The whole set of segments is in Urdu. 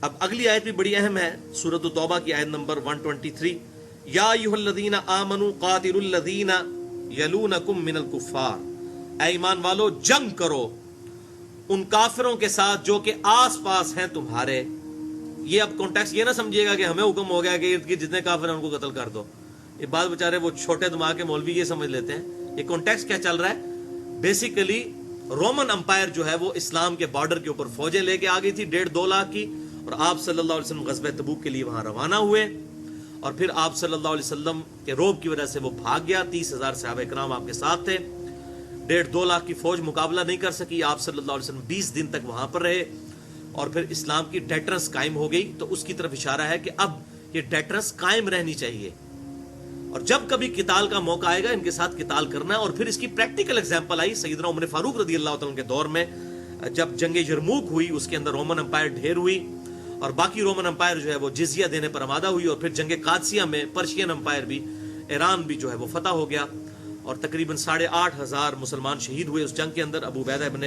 اب اگلی آیت بھی بڑی اہم ہے، سورۃ التوبہ کی آیت نمبر 123، یا ایھا الذین آمنوا قاتلوا الذین یلونکم من الکفار، اے ایمان والو جنگ کرو ان کافروں کے ساتھ جو کہ آس پاس ہیں تمہارے۔ یہ اب کانٹیکسٹ یہ نہ سمجھیے گا کہ ہمیں حکم ہو گیا کہ ارد گرد جتنے کافر ہیں ان کو قتل کر دو، یہ بات بیچارے وہ چھوٹے دماغ کے مولوی یہ سمجھ لیتے ہیں۔ یہ کانٹیکسٹ کیا چل رہا ہے؟ بیسیکلی رومن امپائر جو ہے وہ اسلام کے بارڈر کے اوپر فوجیں لے کے آ گئی تھی 1.5-2 لاکھ کی، اور آپ صلی اللہ علیہ وسلم غزوہ تبوک کے لیے وہاں روانہ ہوئے، اور پھر آپ صلی اللہ علیہ وسلم کے روب کی وجہ سے وہ بھاگ گیا۔ 30,000 صحابہ کرام آپ کے ساتھ تھے، 1.5-2 لاکھ کی فوج مقابلہ نہیں کر سکی۔ آپ صلی اللہ علیہ وسلم 20 دن تک وہاں پر رہے، اور پھر اسلام کی ڈیٹرنس قائم ہو گئی۔ تو اس کی طرف اشارہ ہے کہ اب یہ ڈیٹرنس قائم رہنی چاہیے، اور جب کبھی قتال کا موقع آئے گا ان کے ساتھ قتال کرنا ہے۔ اور پھر اس کی پریکٹیکل ایگزامپل آئی سیدنا عمر فاروق رضی اللہ تعالیٰ کے دور میں، جب جنگ یرموک ہوئی، اس کے اندر رومن امپائر ڈھیر ہوئی، اور باقی رومن امپائر جو ہے وہ جزیہ دینے پر آمادہ ہوئی، اور پھر جنگ قادسیہ میں پرشین امپائر بھی، ایران بھی جو ہے وہ فتح ہو گیا، اور تقریباً 8,500 مسلمان شہید ہوئے اس جنگ کے اندر۔ ابو عبیدہ ابن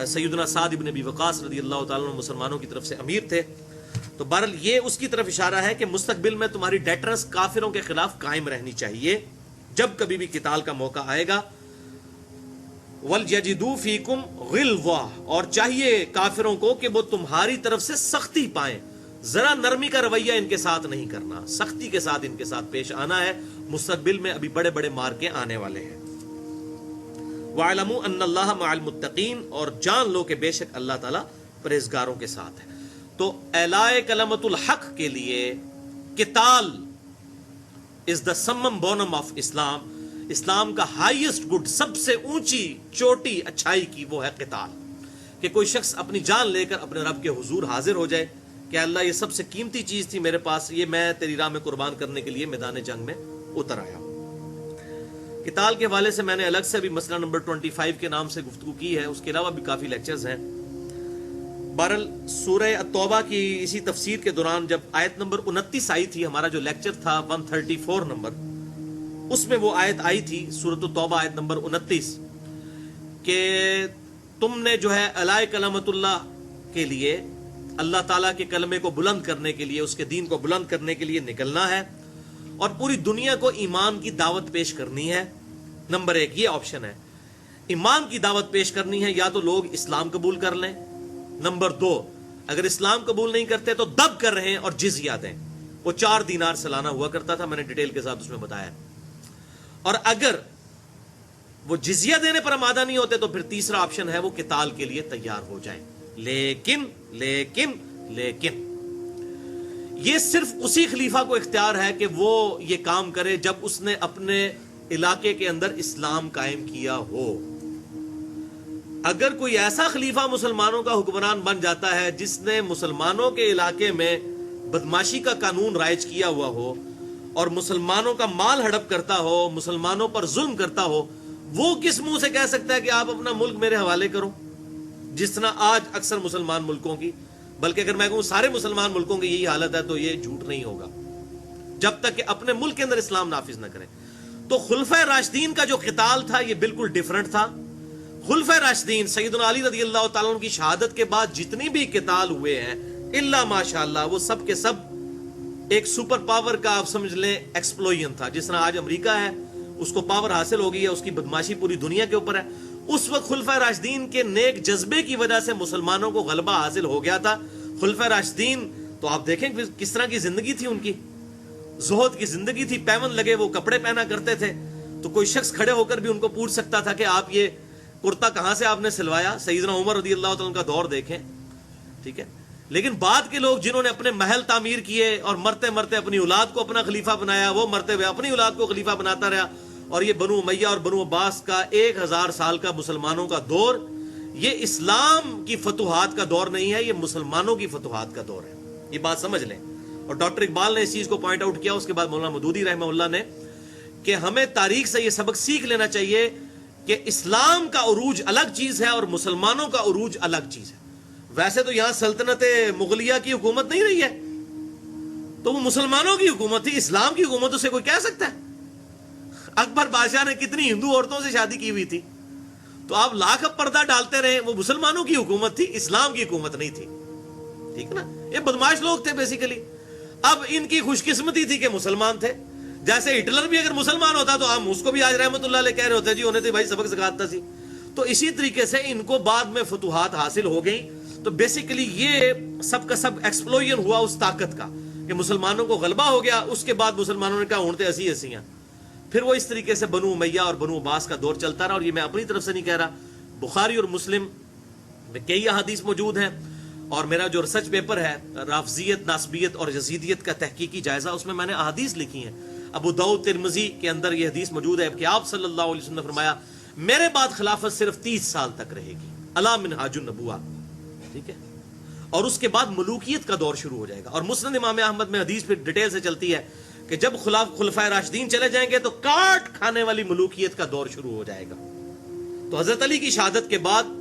سیدنا سعد ابن ابی وقاص رضی اللہ تعالیٰ عنہ مسلمانوں کی طرف سے امیر تھے۔ تو بہرحال یہ اس کی طرف اشارہ ہے کہ مستقبل میں تمہاری ڈیٹرنس کافروں کے خلاف قائم رہنی چاہیے جب کبھی بھی قتال کا موقع آئے گا۔ وَلْيَجِدُوا فِيكُمْ غِلْظَةً، اور چاہیے کافروں کو کہ وہ تمہاری طرف سے سختی پائیں، ذرا نرمی کا رویہ ان کے ساتھ نہیں کرنا، سختی کے ساتھ ان کے ساتھ پیش آنا ہے۔ مستقبل میں ابھی بڑے بڑے مارکے آنے والے ہیں۔ وَاعْلَمُوا أَنَّ اللَّهَ مَعَ الْمُتَّقِينَ، اور جان لو کہ بے شک اللہ تعالیٰ پرہیزگاروں کے ساتھ ہے۔ تو اعلاء کلمت الحق کے لیے قتال از دا سمم بونم آف اسلام، اسلام کا ہائیسٹ گڈ، سب سے اونچی چوٹی اچھائی کی وہ ہے قتال، کہ کوئی شخص اپنی جان لے کر اپنے رب کے حضور حاضر ہو جائے کہ اللہ یہ سب سے قیمتی چیز تھی میرے پاس، یہ میں تیری راہ میں قربان کرنے کے لیے میدان جنگ میں اتر آیا ہوں۔ قتال کے حوالے سے میں نے الگ سے بھی مسئلہ نمبر 25 کے نام سے گفتگو کی ہے، اس کے علاوہ بھی کافی لیکچرز ہیں۔ بہرحال سورہ التوبہ کی اسی تفسیر کے دوران جب آیت نمبر 29 آئی تھی، ہمارا جو لیکچر تھا 134 نمبر، اس میں وہ آیت آئی تھی سورۃ التوبہ آیت نمبر 29 کہ تم نے جو ہے اعلاء کلمت اللہ کے لیے، اللہ تعالیٰ کے کلمے کو بلند کرنے کے لیے، اس کے دین کو بلند کرنے کے لیے نکلنا ہے، اور پوری دنیا کو ایمان کی دعوت پیش کرنی ہے۔ نمبر 1 یہ آپشن ہے، ایمان کی دعوت پیش کرنی ہے، یا تو لوگ اسلام قبول کر لیں۔ نمبر 2، اگر اسلام قبول نہیں کرتے تو دب کر رہیں اور جزیہ دیں، وہ 4 دینار سالانہ ہوا کرتا تھا، میں نے ڈیٹیل کے ساتھ اس میں بتایا۔ اور اگر وہ جزیہ دینے پر آمادہ نہیں ہوتے تو پھر تیسرا آپشن ہے وہ قتال کے لیے تیار ہو جائیں۔ لیکن یہ صرف اسی خلیفہ کو اختیار ہے کہ وہ یہ کام کرے جب اس نے اپنے علاقے کے اندر اسلام قائم کیا ہو۔ اگر کوئی ایسا خلیفہ مسلمانوں کا حکمران بن جاتا ہے جس نے مسلمانوں کے علاقے میں بدماشی کا قانون رائج کیا ہوا ہو اور مسلمانوں کا مال ہڑپ کرتا ہو، مسلمانوں پر ظلم کرتا ہو، وہ کس منہ سے کہہ سکتا ہے کہ آپ اپنا ملک میرے حوالے کرو؟ جس طرح آج اکثر مسلمان ملکوں کی، بلکہ اگر میں کہوں سارے مسلمان ملکوں کی یہی حالت ہے تو یہ جھوٹ نہیں ہوگا جب تک کہ اپنے ملک کے اندر اسلام نافذ نہ کریں۔ تو خلفۂ راشدین کا جو قتال تھا یہ بالکل ڈیفرنٹ تھا۔ خلفۂ راشدین سیدنا علی رضی اللہ تعالیٰ عنہ کی شہادت کے بعد جتنی بھی قتال ہوئے ہیں الا ماشاءاللہ وہ سب کے سب ایک سپر پاور کا آپ سمجھ لیں ایکسپلوژن تھا۔ جس طرح آج امریکہ ہے، اس کو پاور حاصل ہو گئی ہے، اس کی بدماشی پوری دنیا کے اوپر ہے، اس وقت خلفۂ راشدین کے نیک جذبے کی وجہ سے مسلمانوں کو غلبہ حاصل ہو گیا تھا۔ خلفۂ راشدین تو آپ دیکھیں کس طرح کی زندگی تھی ان کی، زہد کی زندگی تھی، پیون لگے وہ کپڑے پہنا کرتے تھے، تو کوئی شخص کھڑے ہو کر بھی ان کو پوچھ سکتا تھا کہ آپ یہ کرتا کہاں سے آپ نے سلوایا؟ سیدنا عمر رضی اللہ تعالیٰ کا دور دیکھیں، ٹھیک ہے۔ لیکن بعد کے لوگ جنہوں نے اپنے محل تعمیر کیے اور مرتے مرتے اپنی اولاد کو اپنا خلیفہ بنایا، وہ مرتے ہوئے اپنی اولاد کو خلیفہ بناتا رہا، اور یہ بنو امیہ اور بنو عباس کا 1000 سال کا مسلمانوں کا دور، یہ اسلام کی فتوحات کا دور نہیں ہے، یہ مسلمانوں کی فتوحات کا دور ہے، یہ بات سمجھ لیں۔ اور ڈاکٹر اقبال نے اس چیز کو پوائنٹ آؤٹ کیا، اس کے بعد مولانا مودودی رحمہ اللہ نے، کہ ہمیں تاریخ سے یہ سبق سیکھ لینا چاہیے کہ اسلام کا عروج الگ چیز ہے اور مسلمانوں کا عروج الگ چیز ہے۔ ویسے تو یہاں سلطنت مغلیہ کی حکومت نہیں رہی ہے، تو وہ مسلمانوں کی حکومت تھی، اسلام کی حکومت اسے کوئی کہہ سکتا ہے؟ اکبر بادشاہ نے کتنی ہندو عورتوں سے شادی کی ہوئی تھی، تو آپ لاکھ اب پردہ ڈالتے رہے، وہ مسلمانوں کی حکومت تھی، اسلام کی حکومت نہیں تھی، ٹھیک ہے نا, یہ بدماش لوگ تھے بیسیکلی. اب ان کی خوش قسمتی تھی کہ مسلمان تھے. جیسے ہٹلر بھی اگر مسلمان ہوتا تو ہم اس کو بھی آج رحمت اللہ علیہ کہہ رہے ہوتے جی انہیں تو بھائی سبق سکھاتا سی. تو اسی طریقے سے ان کو بعد میں فتوحات حاصل ہو گئیں. تو بیسیکلی یہ سب کا سب ایکسپلوژن ہوا اس طاقت کا کہ مسلمانوں کو غلبہ ہو گیا. اس کے بعد مسلمانوں نے کہا اونٹیں ایسی ایسی ہیں. پھر وہ اس طریقے سے بنو امیہ اور بنو عباس کا دور چلتا رہا. اور یہ میں اپنی طرف سے نہیں کہہ رہا, بخاری اور مسلم میں کئی احادیث موجود ہیں. اور میرا جو ریسرچ پیپر ہے رافضیت, ناسبیت اور یزیدیت کا تحقیقی جائزہ, اس میں میں نے احادیث لکھی ہیں. ابو داؤد, ترمذی کے اندر یہ حدیث موجود ہے کہ آپ صلی اللہ علیہ وسلم نے فرمایا میرے بعد خلافت صرف 30 سال تک رہے گی, الا منہاج النبوہ. ٹھیک ہے, اور اس کے بعد ملوکیت کا دور شروع ہو جائے گا. اور مسند امام احمد میں حدیث پھر ڈیٹیل سے چلتی ہے کہ جب خلفائے راشدین چلے جائیں گے تو کاٹ کھانے والی ملوکیت کا دور شروع ہو جائے گا. تو حضرت علی کی شہادت کے بعد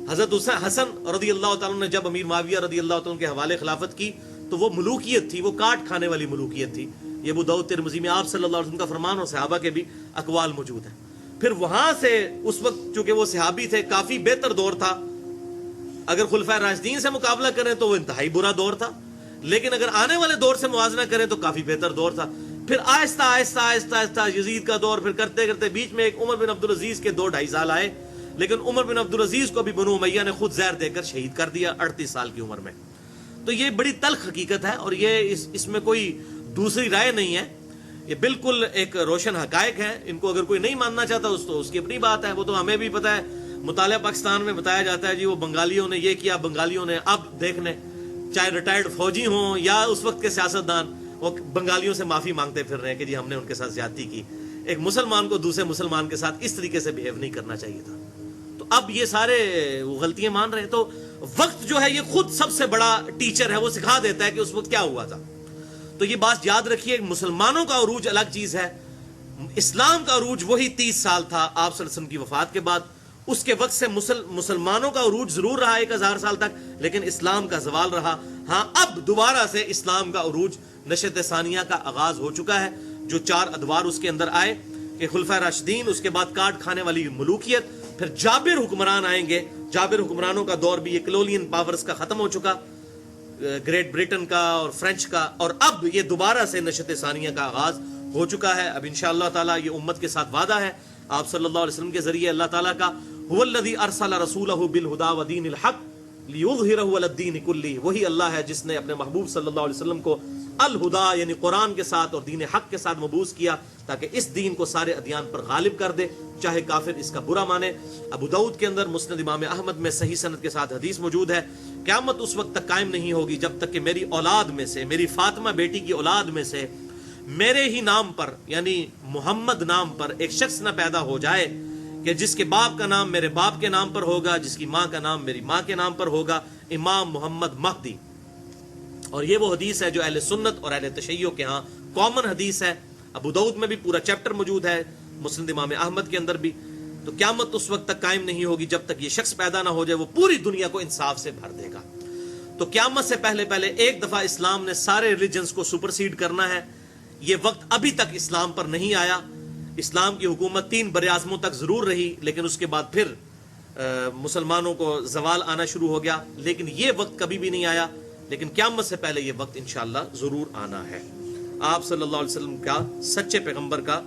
حضرت حسن رضی اللہ تعالیٰ نے جب امیر معاویہ رضی اللہ تعالیٰ کے حوالے خلافت کی تو وہ ملوکیت تھی, وہ کاٹ کھانے والی ملوکیت تھی. یہ ابو داؤد ترمذی میں آپ صلی اللہ علیہ وسلم کا فرمان اور صحابہ کے بھی اقوال موجود ہیں. پھر وہاں سے اس وقت چونکہ وہ صحابی تھے کافی بہتر دور تھا. اگر خلفائے راشدین سے مقابلہ کریں تو وہ انتہائی برا دور تھا, لیکن اگر آنے والے دور سے موازنہ کریں تو کافی بہتر دور تھا. پھر آہستہ آہستہ آہستہ آہستہ یزید کا دور, پھر کرتے کرتے بیچ میں ایک عمر بن عبدالعزیز کے 2-2.5 سال آئے, لیکن عمر بن عبدالعزیز کو بھی بنو امیہ نے خود زہر دے کر شہید کر دیا 38 سال کی عمر میں. تو یہ بڑی تلخ حقیقت ہے اور یہ اس میں کوئی دوسری رائے نہیں ہے, یہ بالکل ایک روشن حقائق ہے. ان کو اگر کوئی نہیں ماننا چاہتا تو اس کی اپنی بات ہے, وہ تو ہمیں بھی پتہ ہے. مطالعہ پاکستان میں بتایا جاتا ہے جی وہ بنگالیوں نے یہ کیا, بنگالیوں نے, اب دیکھ لیں چاہے ریٹائرڈ فوجی ہوں یا اس وقت کے سیاستدان, وہ بنگالیوں سے معافی مانگتے پھر رہے ہیں کہ جی ہم نے ان کے ساتھ زیادتی کی. ایک مسلمان کو دوسرے مسلمان کے ساتھ اس طریقے سے بیہیو نہیں کرنا چاہیے تھا. تو اب یہ سارے غلطیاں مان رہے ہیں. تو وقت جو ہے یہ خود سب سے بڑا ٹیچر ہے, وہ سکھا دیتا ہے کہ اس وقت کیا ہوا تھا. تو یہ بات یاد رکھیے, مسلمانوں کا عروج الگ چیز ہے, اسلام کا عروج وہی 30 سال تھا آپ صلی اللہ علیہ وسلم کی وفات کے بعد. اس کے وقت سے مسلمانوں کا عروج ضرور رہا 1000 سال تک, لیکن اسلام کا زوال رہا. ہاں اب دوبارہ سے اسلام کا عروج نشأت ثانیہ کا آغاز ہو چکا ہے, جو 4 ادوار اس کے اندر آئے کہ خلفائے راشدین, اس کے بعد کاٹ کھانے والی ملوکیت, پھر جابر حکمران آئیں گے. جابر حکمرانوں کا دور بھی یہ کلولین پاورز کا ختم ہو چکا, گریٹ بریٹن کا اور فرینچ کا, اور اب یہ دوبارہ سے نشأت ثانیہ کا آغاز ہو چکا ہے. اب انشاءاللہ تعالیٰ یہ امت کے ساتھ وعدہ ہے آپ صلی اللہ علیہ وسلم کے ذریعے اللہ تعالیٰ کا, هو الذی ارسل رسولہ بالہدی ودین الحق لیظہرہ علی الدین کلہ. وہی اللہ ہے جس نے اپنے محبوب صلی اللہ علیہ وسلم کو الہدی یعنی قرآن کے ساتھ اور دین حق کے ساتھ مبعوث کیا تاکہ اس دین کو سارے ادیان پر غالب کر دے, چاہے کافر اس کا برا مانے. ابو داؤد کے اندر مسند امام احمد میں صحیح سند کے ساتھ حدیث موجود ہے, قیامت اس وقت تک قائم نہیں ہوگی جب تک کہ میری اولاد میں سے, میری فاطمہ بیٹی کی اولاد میں سے میرے ہی نام پر یعنی محمد نام پر ایک شخص نہ پیدا ہو جائے کہ جس کے باپ کا نام میرے باپ کے نام پر ہوگا, جس کی ماں کا نام میری ماں کے نام پر ہوگا, امام محمد مہدی. اور یہ وہ حدیث ہے جو اہل سنت اور اہل تشیع کے ہاں کامن حدیث ہے. ابو داؤد میں بھی پورا چیپٹر موجود ہے, مسند امام احمد کے اندر بھی. تو قیامت اس وقت تک قائم نہیں ہوگی جب تک یہ شخص پیدا نہ ہو جائے, وہ پوری دنیا کو انصاف سے بھر دے گا. تو قیامت سے پہلے ایک دفعہ اسلام نے سارے ریلیجنز کو سپرسیڈ کرنا ہے. یہ وقت ابھی تک اسلام پر نہیں آیا. اسلام کی حکومت 3 براعظموں تک ضرور رہی, لیکن اس کے بعد پھر مسلمانوں کو زوال آنا شروع ہو گیا, لیکن یہ وقت کبھی بھی نہیں آیا. لیکن قیامت سے پہلے یہ وقت انشاءاللہ ضرور آنا ہے. آپ صلی اللہ علیہ وسلم کا سچے پیغمبر کا